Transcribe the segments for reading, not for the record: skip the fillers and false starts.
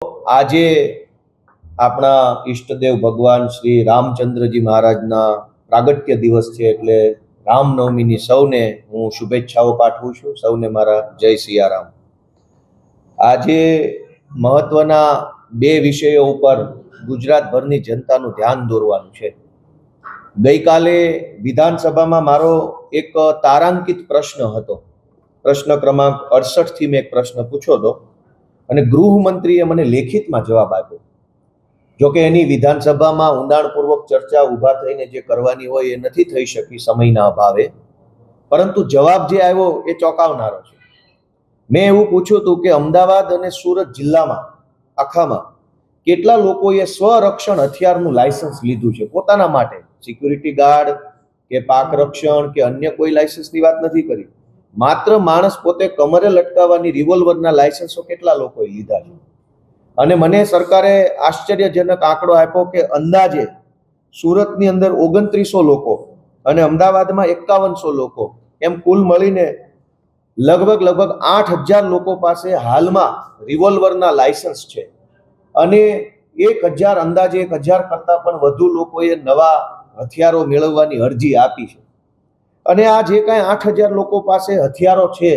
આજે આપણા ઈષ્ટદેવ ભગવાન શ્રી રામચંદ્રજી મહારાજના પ્રાગટ્ય દિવસ છે, એટલે રામનવમીની સૌને હું શુભેચ્છાઓ પાઠવું છું. સૌને મારા જય સિયારામ. આજે મહત્વના બે વિષયો ઉપર ગુજરાતભરની જનતાનું ધ્યાન દોરવાનું છે. ગઈકાલે વિધાનસભામાં મારો એક તારાંકિત પ્રશ્ન હતો. પ્રશ્ન ક્રમાંક 68 થી મેં એક પ્રશ્ન પૂછ્યો હતો અને ગૃહમંત્રીએ મને લેખિતમાં જવાબ આપ્યો. જોકે એની વિધાનસભામાં ઊંડાણપૂર્વક ચર્ચા ઊભા થઈને જે કરવાની હોય એ નથી થઈ શકી સમયના અભાવે, પરંતુ જવાબ જે આવ્યો એ ચોંકાવનારો છે. મેં એવું પૂછ્યું હતું કે અમદાવાદ અને સુરત જિલ્લામાં આખામાં કેટલા લોકોએ સ્વરક્ષણ હથિયારનું લાયસન્સ લીધું છે પોતાના માટે, સિક્યુરિટી ગાર્ડ કે પાક રક્ષણ કે અન્ય કોઈ લાયસન્સની વાત નથી કરી. માત્ર માણસ પોતે કમરે લટકાવવાની રિવોલ્વરના લાયસન્સો કેટલા લોકોએ લીધા છે. અને મને સરકારે આશ્ચર્યજનક આંકડો આપ્યો કે અંદાજે સુરતની અંદર 2900 લોકો અને અમદાવાદમાં 5100 લોકો, એમ કુલ મળીને લગભગ 8000 લોકો પાસે હાલમાં રિવોલ્વરના લાયસન્સ છે. અને 1000 અંદાજે 1000 કરતાં પણ વધુ લોકોએ નવા હથિયારો મેળવવાની અરજી આપી છે. અને આ જે કાંઈ 8000 લોકો પાસે હથિયારો છે,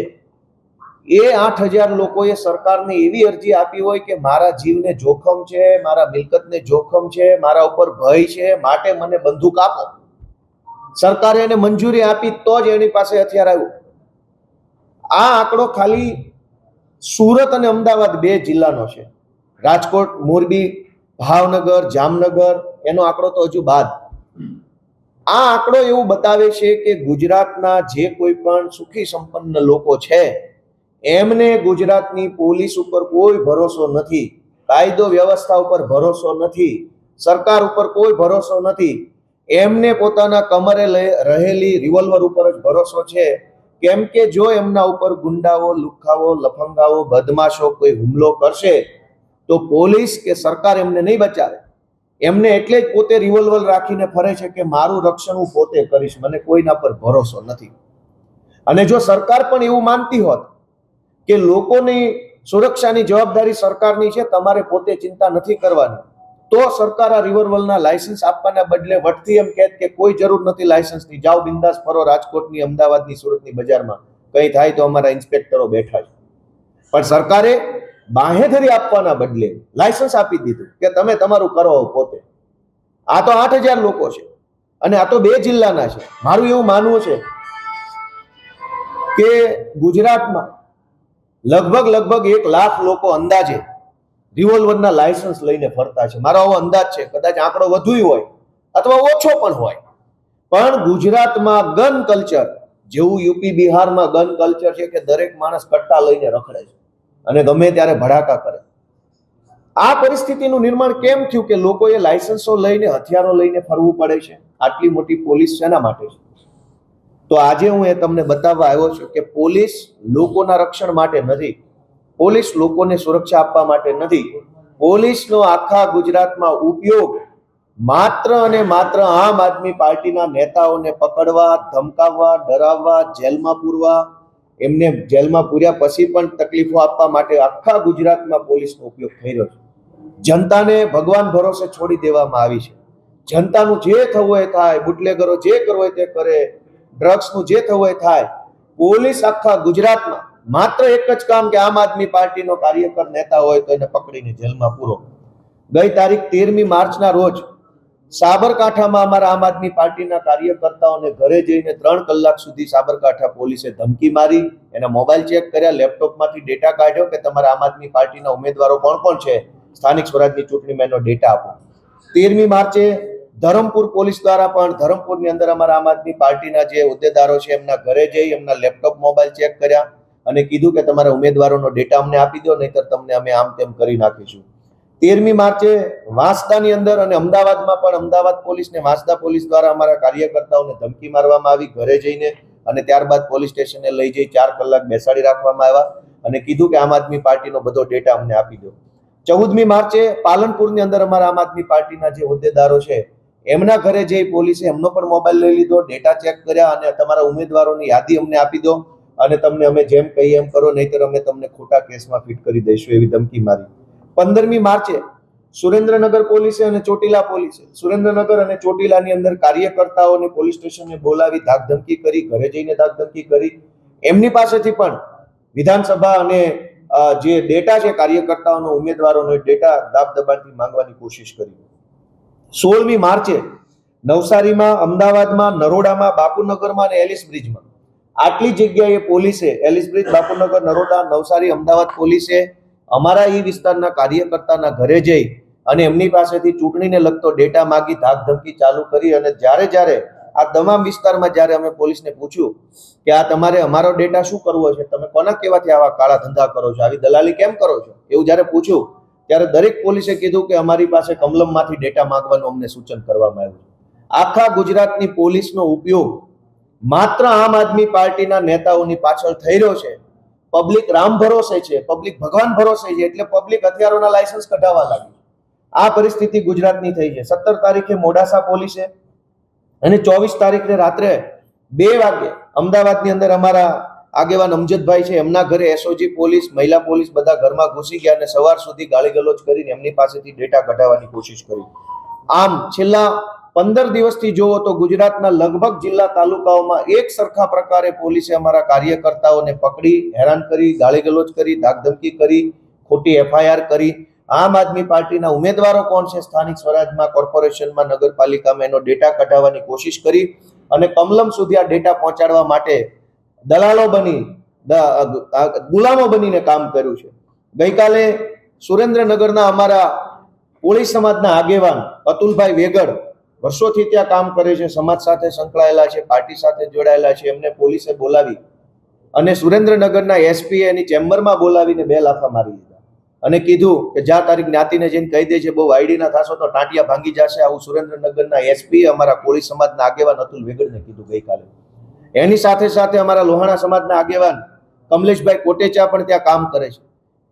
એ 8000 લોકોએ સરકારને એવી અરજી આપી હોય કે મારા જીવને જોખમ છે, મારા મિલકતને જોખમ છે, મારા ઉપર ભય છે, માટે મને બંદૂક આપો. સરકારે એને મંજૂરી આપી તો જ એની પાસે હથિયાર આવ્યું. આ આંકડો ખાલી સુરત અને અમદાવાદ બે જિલ્લાનો છે. રાજકોટ, મોરબી, ભાવનગર, જામનગર એનો આંકડો તો હજુ બાદ. આ આંકડો એવું બતાવે છે કે ગુજરાતના જે કોઈ પણ સુખી સંપન્ન લોકો છે એમને ગુજરાતની પોલીસ ઉપર કોઈ ભરોસો નથી, કાયદો વ્યવસ્થા ઉપર ભરોસો નથી, સરકાર ઉપર કોઈ ભરોસો નથી. એમને પોતાના કમરે રહેલી રિવોલ્વર ઉપર જ ભરોસો છે. કેમ કે જો એમના ઉપર ગુંડાઓ, લુખ્ખાઓ, લફંગાઓ, બદમાશો કોઈ હુમલો કરશે તો પોલીસ કે સરકાર એમને નહીં બચાવે. એમને એટલે જ પોતે રિવોલ્વર રાખીને ફરે છે કે મારું રક્ષણ હું પોતે કરીશ, મને કોઈના પર ભરોસો નથી. અને જો સરકાર પણ એવું માનતી હોત કે લોકોની સુરક્ષાની જવાબદારી સરકારની છે, તમારે પોતે ચિંતા નથી કરવાની, તો સરકાર આ રિવોલ્વરના લાયસન્સ આપવાના બદલે વટથી એમ કહેત કે કોઈ જરૂર નથી લાયસન્સની, જાઓ બિંદાસ ફરો રાજકોટની, અમદાવાદની, સુરતની બજારમાં, કંઈ થાય તો અમારા ઇન્સ્પેક્ટરો બેઠા છે. પણ સરકારે બાંહેધરી આપવાના બદલે લાયસન્સ આપી દીધું કે તમે તમારું કરો પોતે. આ તો 8000 લોકો છે અને આ તો બે જિલ્લાના છે. મારું એવું માનવું છે કે ગુજરાતમાં લગભગ 1 લાખ લોકો અંદાજે રિવોલ્વરના લાયસન્સ લઈને ફરતા છે. મારો આવો અંદાજ છે, કદાચ આંકડો વધુ હોય અથવા ઓછો પણ હોય. પણ ગુજરાતમાં ગન કલ્ચર જેવું યુપી બિહારમાં ગન કલ્ચર છે કે દરેક માણસ કટ્ટા લઈને રખડે છે અને ગમે ત્યારે ભડાકા કરે. આ પરિસ્થિતિનું નિર્માણ કેમ થયું કે લોકોએ લાયસન્સો લઈને, હથિયારો લઈને ફરવું પડે છે? આટલી મોટી પોલીસ શેના માટે છે? તો આજે હું એ તમને બતાવવા આવ્યો છું કે પોલીસ લોકોના રક્ષણ માટે નથી, પોલીસ લોકોને સુરક્ષા આપવા માટે નથી. પોલીસનો આખા ગુજરાતમાં ઉપયોગ માત્ર અને માત્ર આમ આદમી પાર્ટીના નેતાઓને પકડવા, ધમકાવવા, ડરાવવા, જેલમાં પૂરવા, એમને જેલમાં પૂર્યા પછી પણ તકલીફો આપવા માટે આખા ગુજરાતમાં પોલીસનો ઉપયોગ થઈ રહ્યો છે. જનતાને ભગવાન ભરોસે છોડી દેવામાં આવી છે. જનતાનું જે થવું હોય થાય, બુટલેગરો જે કરવું હોય તે કરે, ડ્રગ્સનું જે થવું હોય થાય. પોલીસ આખા ગુજરાતમાં માત્ર એક જ કામ કે આમ આદમી પાર્ટીનો કાર્યકર નેતા હોય તો એને પકડીને જેલમાં પૂરો. ગઈ તારીખ 13મી માર્ચના રોજ સાબરકાંઠામાં અમારા આમ આદમી પાર્ટીના કાર્યકર્તાઓને ઘરે જઈને 3 કલાક સુધી સાબરકાંઠા પોલીસે ધમકી મારી, એના મોબાઈલ ચેક કર્યા, લેપટોપમાંથી ડેટા કાઢ્યો કે તમારા આમ આદમી પાર્ટીના ઉમેદવારો કોણ કોણ છે, સ્થાનિક સ્વરાજની ચૂંટણીમાં એનો ડેટા આપો. 13મી માર્ચે ધરમપુર પોલીસ દ્વારા પણ ધરમપુરની અંદર અમારા આમ આદમી પાર્ટીના જે હોદ્દેદારો છે એમના ઘરે જઈ એમના લેપટોપ, મોબાઈલ ચેક કર્યા અને કીધું કે તમારા ઉમેદવારોનો ડેટા અમને આપી દો, નહીતર તમને અમે આમ તેમ કરી નાખીશું. 13મી માર્ચે વાંસદાની અંદર અને અમદાવાદમાં પણ અમદાવાદ પોલીસ ને વાંસદા પોલીસ દ્વારા અમારા કાર્યકર્તાઓને ધમકી મારવામાં આવી ઘરે જઈને, અને ત્યારબાદ પોલીસ સ્ટેશને લઈ જઈ 4 કલાક બેસાડી રાખવામાં આવ્યા અને કીધું કે આમ આદમી પાર્ટીનો બધો ડેટા અમને આપી દો. 14મી માર્ચે પાલનપુરની અંદર અમારા આમ આદમી પાર્ટીના જે હોદ્દેદારો છે એમના ઘરે જઈ પોલીસે એમનો પણ મોબાઈલ લઈ લીધો, ડેટા ચેક કર્યા અને તમારા ઉમેદવારોની યાદી અમને આપી દો અને તમને અમે જેમ કહીએ એમ કરો, નહીતર અમે તમને ખોટા કેસમાં ફિટ કરી દઈશું, એવી ધમકી મારી. 15મી માર્ચે સુરેન્દ્રનગર પોલીસે અને ચોટીલા પોલીસે સુરેન્દ્રનગર અને ચોટીલાની અંદર કાર્યકર્તાઓને પોલીસ સ્ટેશને બોલાવી ધાકધમકી કરી, ઘરે જઈને ધાકધમકી કરી. એમની પાસેથી પણ વિધાનસભા અને જે ડેટા છે કાર્યકર્તાઓનો, ઉમેદવારોનો ડેટા દાબ દબાણથી માંગવાની કોશિશ કરી. 16મી માર્ચે નવસારીમાં, અમદાવાદમાં, નરોડામાં, બાપુનગરમાં અને એલિસ બ્રિજમાં આટલી જગ્યાએ પોલીસે, એલિસ બ્રિજ, બાપુનગર, નરોડા, નવસારી, અમદાવાદ પોલીસે અમારા એ વિસ્તારના કાર્યકર્તાના ઘરે જઈ અને એમની પાસેથી ચૂંટણીને લગતો ડેટા માંગી ધાકધમકી ચાલુ કરી. અને જ્યારે આ તમામ વિસ્તારમાં જ્યારે અમે પોલીસને પૂછ્યું કે આ તમારે અમારો ડેટા શું કરવો છે, તમે કોના કહેવાથી આવા કાળા ધંધા કરો છો, આવી દલાલી કેમ કરો છો, એવું જ્યારે પૂછ્યું ત્યારે દરેક પોલીસે કીધું કે અમારી પાસે કમલમમાંથી ડેટા માંગવાનું અમને સૂચન કરવામાં આવ્યું. આખા ગુજરાતની પોલીસનો ઉપયોગ માત્ર આમ આદમી પાર્ટીના નેતાઓની પાછળ થઈ રહ્યો છે. પબ્લિક રામ ભરોસે છે, પબ્લિક ભગવાન ભરોસે છે, એટલે પબ્લિક હથિયારોના લાયસન્સ કઢાવવા લાગી. આ પરિસ્થિતિ ગુજરાતની થઈ છે. 17 તારીખે મોડાસા પોલીસે અને 24 તારીખે રાત્રે 2 વાગે અમદાવાદની અંદર અમારા આગેવાન અમજદભાઈ છે, એમના ઘરે એસઓજી પોલીસ, મહિલા પોલીસ બધા ઘરમાં ઘૂસી ગયા અને સવાર સુધી ગાળી ગલોચ કરીને એમની પાસેથી ડેટા કઢાવવાની કોશિશ કરી. આમ છેલ્લા 15 દિવસથી જોવો તો ગુજરાતના લગભગ જિલ્લા તાલુકાઓમાં એક સરખા પ્રકારે પોલીસે અમારા કાર્યકર્તાઓને પકડી, હેરાન કરી, ગાળી ગલોચ કરી, ધાકધમકી કરી, ખોટી એફઆઈઆર કરી. આમ આદમી પાર્ટીના ઉમેદવારો કોણ છે સ્થાનિક સ્વરાજમાં, કોર્પોરેશનમાં, નગરપાલિકામાં, એનો ડેટા કઢાવવાની કોશિશ કરી અને કમલમ સુધી આ ડેટા પહોંચાડવા માટે દલાલો બની, ગુલામો બનીને કામ કર્યું છે. ગઈકાલે સુરેન્દ્રનગરના અમારા કોળી સમાજના આગેવાન અતુલભાઈ વેગડ વર્ષોથી ત્યાં કામ કરે છે, સમાજ સાથે સંકળાયેલા છે, પાર્ટી સાથે જોડાયેલા છે, એમને પોલીસે બોલાવી અને સુરેન્દ્રનગરના એસપી એની ચેમ્બરમાં બોલાવીને 2 લાફા મારી દીધા અને કીધું કે જ્યાં તારી જ્ઞાતિને જઈને કહી દે છે, બહુ વાયડી ના થશો તો ટાંટિયા ભાંગી જશે. આવું સુરેન્દ્રનગરના એસપી અમારા કોળી સમાજના આગેવાન અતુલ વેગડને કીધું ગઈકાલે. એની સાથે અમારા લોહાણા સમાજના આગેવાન કમલેશભાઈ કોટેચા પણ ત્યાં કામ કરે છે.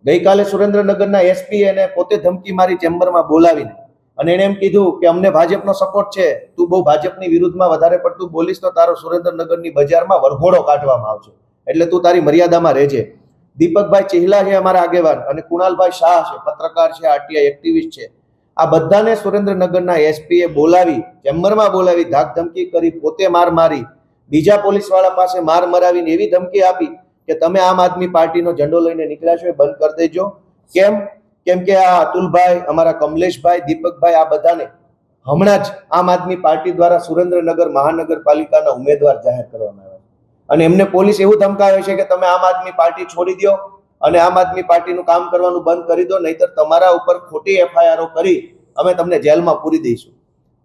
ગઈકાલે સુરેન્દ્રનગરના એસપી એને પોતે ધમકી મારી ચેમ્બરમાં બોલાવીને અને એને એમ કીધું કે અમને ભાજપનો સપોર્ટ છે, તું બહુ ભાજપની વિરુદ્ધમાં વધારે પડતું બોલીશ તો તારો સુરેન્દ્રનગરની બજારમાં વરઘોડો કાઢવામાં આવશે, એટલે તું તારી મર્યાદામાં રહેજે. દીપકભાઈ ચિહલા છે અમારા આગેવાન અને કુણાલભાઈ શાહ છે, પત્રકાર છે, આરટીઆઈ એક્ટિવિસ્ટ છે. આ બધાને સુરેન્દ્રનગરના એસપીએ બોલાવી, ચેમ્બરમાં બોલાવી, ધાકધમકી કરી, પોતે માર મારી, બીજા પોલીસવાળા પાસે માર મરાવીને એવી ધમકી આપી કે તમે આમ આદમી પાર્ટીનો ઝંડો લઈને નીકળ્યા છો એ બંધ કરી દેજો. કેમ કે આ અતુલભાઈ, અમારા કમલેશભાઈ, દીપકભાઈ, આ બધાને હમણાં જ આમ આદમી પાર્ટી દ્વારા સુરેન્દ્રનગર મહાનગરપાલિકાના ઉમેદવાર જાહેર કરવામાં આવ્યા અને એમને પોલીસ એવું ધમકાવે છે કે તમે આમ આદમી પાર્ટી છોડી દો અને આમ આદમી પાર્ટીનું કામ કરવાનું બંધ કરી દો, નહીતર તમારા ઉપર ખોટી એફઆઈઆરો કરી અમે તમને જેલમાં પૂરી દઈશું.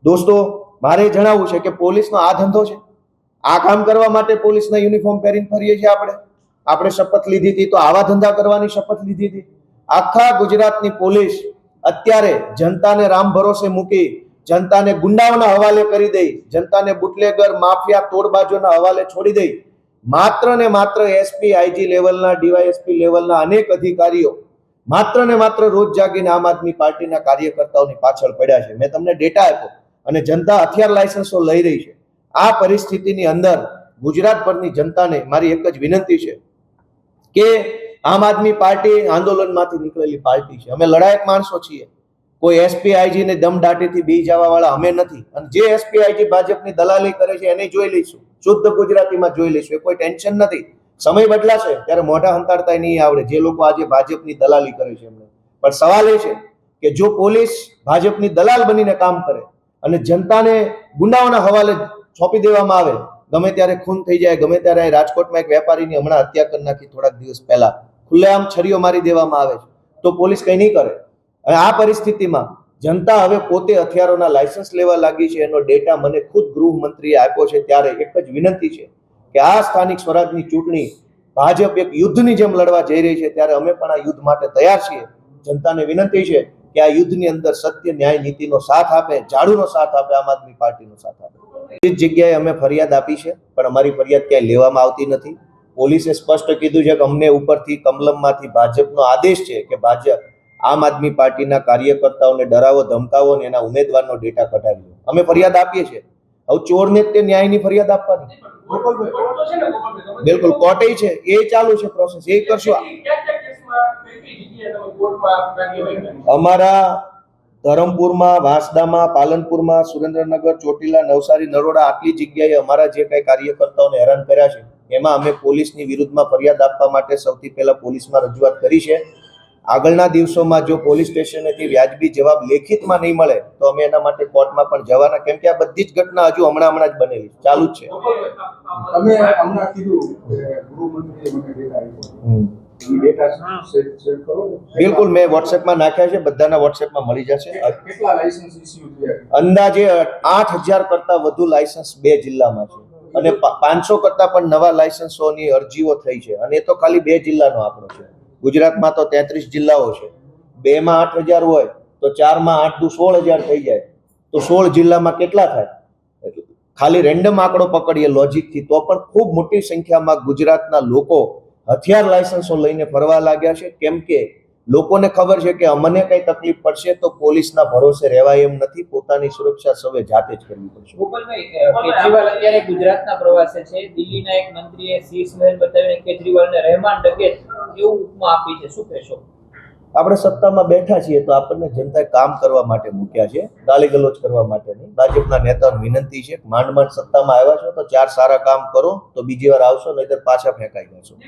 દોસ્તો, મારે જણાવવું છે કે પોલીસનો આ ધંધો છે. આ કામ કરવા માટે પોલીસના યુનિફોર્મ પહેરીને ફરીએ છીએ આપણે શપથ લીધી હતી તો આવા ધંધા કરવાની શપથ લીધી હતી. આખા ગુજરાતની પોલીસ અત્યારે જનતાને રામ ભરોસે મૂકી, જનતાને ગુંડાઓના હવાલે કરી દઈ, જનતાને બુટલેગર, માફિયા, તોડબાજોના હવાલે છોડી દઈ, માત્ર ને માત્ર એસપી, આઈજી લેવલના, ડીવાયએસપી લેવલના અનેક અધિકારીઓ માત્ર ને માત્ર રોજ જાગીને આમ આદમી પાર્ટીના કાર્યકર્તાઓની પાછળ પડ્યા છે. મેં તમને ડેટા આપ્યો અને જનતા હથિયાર લાયસન્સો લઈ રહી છે. આ પરિસ્થિતિની અંદર ગુજરાતભરની જનતાને મારી એક જ વિનંતી છે કે આમ આદમી પાર્ટી આંદોલનમાંથી નીકળેલી પાર્ટી છે. અમે લડાયક માણસો છીએ. કોઈ એસપી આઈજી ને દમદાટીથી બી જવા વાળા અમે નથી. અને જે એસપી આઈજી ભાજપની દલાલી કરે છે એને જોઈ લઈશું, શુદ્ધ ગુજરાતીમાં જોઈ લઈશું. એ કોઈ ટેન્શન નથી. સમય બદલાશે ત્યારે મોઢા હંતાડતા નહીં આવડે જે લોકો આજે ભાજપની દલાલી કરે છે એમને. પણ સવાલ એ છે કે જો પોલીસ ભાજપની દલાલ બનીને કામ કરે અને જનતાને ગુંડાઓના હવાલે સોંપી દેવામાં આવે, ગમે ત્યારે ખૂન થઈ જાય, ગમે ત્યારે રાજકોટમાં એક વેપારીની હમણાં હત્યા કરી નાખી થોડાક દિવસ પહેલા, ખુલ્લેઆમ છરીઓ મારી દેવામાં આવે છે, તો પોલીસ કંઈ નહીં કરે. અને આ પરિસ્થિતિમાં જનતા હવે પોતે હથિયારોના લાયસન્સ લેવા લાગી છે. એનો ડેટા મને ખુદ ગૃહમંત્રીએ આપ્યો છે. ત્યારે એક જ વિનંતી છે કે આ સ્થાનિક સ્વરાજની ચૂંટણી ભાજપ એક યુદ્ધની જેમ લડવા જઈ રહી છે, ત્યારે અમે પણ આ યુદ્ધ માટે તૈયાર છીએ. જનતાને વિનંતી છે કે આ યુદ્ધની અંદર સત્ય, ન્યાય, નીતિનો સાથ આપે, ઝાડુનો સાથ આપે, આમ આદમી પાર્ટીનો સાથ આપે. એ જગ્યાએ અમે ફરિયાદ આપી છે પણ અમારી ફરિયાદ ક્યાંય લેવામાં આવતી નથી. પોલીસે સ્પષ્ટ કીધું છે કે અમને ઉપરથી કમલમમાંથી ભાજપનો આદેશ છે કે ભાજપ આમ આદમી પાર્ટીના કાર્યકર્તાઓને ડરાવો, ધમકાવો ને એના ઉમેદવારનો ડેટા કઢાવી. અમે ફરિયાદ આપીએ છીએ. હવે ચોરને તે ન્યાયની ફરિયાદ આપવાની બિલકુલ કોર્ટે છે, એ ચાલુ છે પ્રોસેસ, એ કરશું. અમારા ધરમપુરમાં, વાંસદામાં, પાલનપુરમાં, સુરેન્દ્રનગર, ચોટીલા, નવસારી, નરોડા આટલી જગ્યાએ અમારા જે કઈ કાર્યકર્તાઓને હેરાન કર્યા છે એમાં અમે પોલીસની વિરુદ્ધમાં ફરિયાદ આપવા માટે સૌથી પહેલા પોલીસમાં રજૂઆત કરી છે. આગળના દિવસોમાં જો પોલીસ સ્ટેશનેથી વ્યાજબી જવાબ લેખિતમાં નહીં મળે તો અમે એના માટે કોર્ટમાં પણ જવાના, કેમ કે આ બધી જ ઘટના હજુ હમણાં જ બનેલી ચાલુ જ છે. તમે હમણાં કીધું કે ગૃહમંત્રીએ મને ડેટા શેર કરો. બિલકુલ, મેં વોટ્સએપમાં નાખ્યા છે, બધાના વોટ્સએપમાં મળી જશે. કેટલા લાયસન્સ ઇસ્યુ થયા? અંદાજે 8000 કરતા વધુ લાયસન્સ 2 જિલ્લામાં છે અને 500 કરતા પણ નવા લાયસન્સોની અરજીઓ થઈ છે અને એ તો ખાલી 2 જિલ્લાનો આંકડો છે. ગુજરાતમાં તો 33 જિલ્લાઓ છે, 2માં 8000 હોય તો 4માં 8 દુ 16000 થઈ જાય તો 16 જિલ્લામાં કેટલા થાય? ખાલી રેન્ડમ આંકડો પકડીએ લોજિકથી તો પણ ખૂબ મોટી સંખ્યામાં ગુજરાતના લોકો હથિયાર લાયસન્સો લઈને ફરવા લાગ્યા છે, કેમ કે લોકોને ખબર છે કે અમને કઈ તકલીફ પડશે તો પોલીસના ભરોસે રહેવાય એમ નથી, પોતાની સુરક્ષા સૌએ જાતે જ કરવી પડશે. ગોપાલભાઈ, કેજરીવાલ અત્યારે ગુજરાતના પ્રવાસે છે. દિલ્હીના એક મંત્રીએ શીશ મહેલ બતાવીને કેજરીવાલને રહેમાન ડકેત એવું ઉપમા આપી છે, શું કહેશો? આપણે સત્તામાં બેઠા છીએ તો આપણને જનતાએ કામ કરવા માટે મૂક્યા છે, ગાલી ગલોચ કરવા માટે નહીં. ભાજપના નેતાઓને વિનંતી છે કે માંડ સત્તામાં આવ્યા છો તો 4 સારા કામ કરો તો બીજી વાર આવશો, નહીંતર પાછા ફેંકાઈ જશો. 25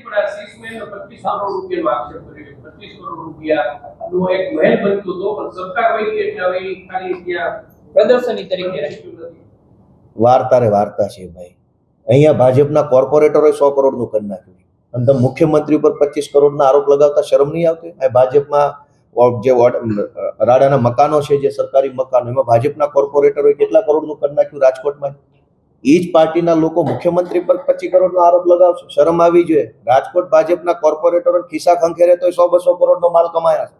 કરોડ રૂપિયાનો એક મહેલ બનતો હતો પણ સરકાર વહી એટલે હવે ખાલી ત્યાં પ્રદર્શની તરીકે રાખ્યું નથી. વાર્તા છે ભાઈ. અહીંયા ભાજપના કોર્પોરેટરોએ 100 કરોડનું કરી નાખ્યું અને તમે મુખ્યમંત્રી ઉપર 25 કરોડના આરોપ લગાવતા શરમ નહીં આવતી? આ ભાજપમાં જે રાડાના મકાનો છે, જે સરકારી મકાનો, એમાં ભાજપના કોર્પોરેટરોએ કેટલા કરોડનું કરી નાખ્યું રાજકોટમાં? એ જ પાર્ટીના લોકો મુખ્યમંત્રી પર 25 કરોડનો આરોપ લગાવશે, શરમ આવી જોઈએ. રાજકોટ ભાજપના કોર્પોરેટરો ખિસ્સા ખંખેરે તો 100-200 કરોડનો માલ કમાયા છે.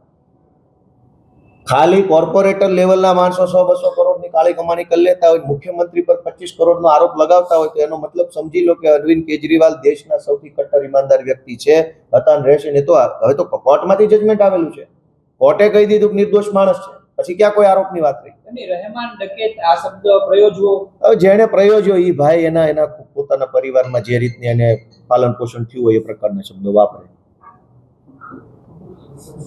ખાલી કોર્પોરેટર લેવલના માણસો 100-200 કરોડની કાળી કમાણી કરી લેતા હોય, મુખ્યમંત્રી પર 25 કરોડનો આરોપ લગાવતા હોય તો એનો મતલબ સમજી લો કે અરવિંદ કેજરીવાલ દેશના સૌથી કટ્ટર ઈમાનદાર વ્યક્તિ છે, હતા ને રહેશે. ને તો હવે તો કોર્ટમાંથી જજમેન્ટ આવેલું છે, કોર્ટે કહી દીધું કે નિર્દોષ માણસ છે, પછી ક્યાં કોઈ આરોપની વાત રહી? રહેમાન ડકેત આ શબ્દ પ્રયોજવો, હવે જેને પ્રયોજ્યો એ ભાઈ એના પોતાના પરિવારમાં જે રીતની એને પાલન પોષણ થયું હોય એ પ્રકારના શબ્દો વાપરે.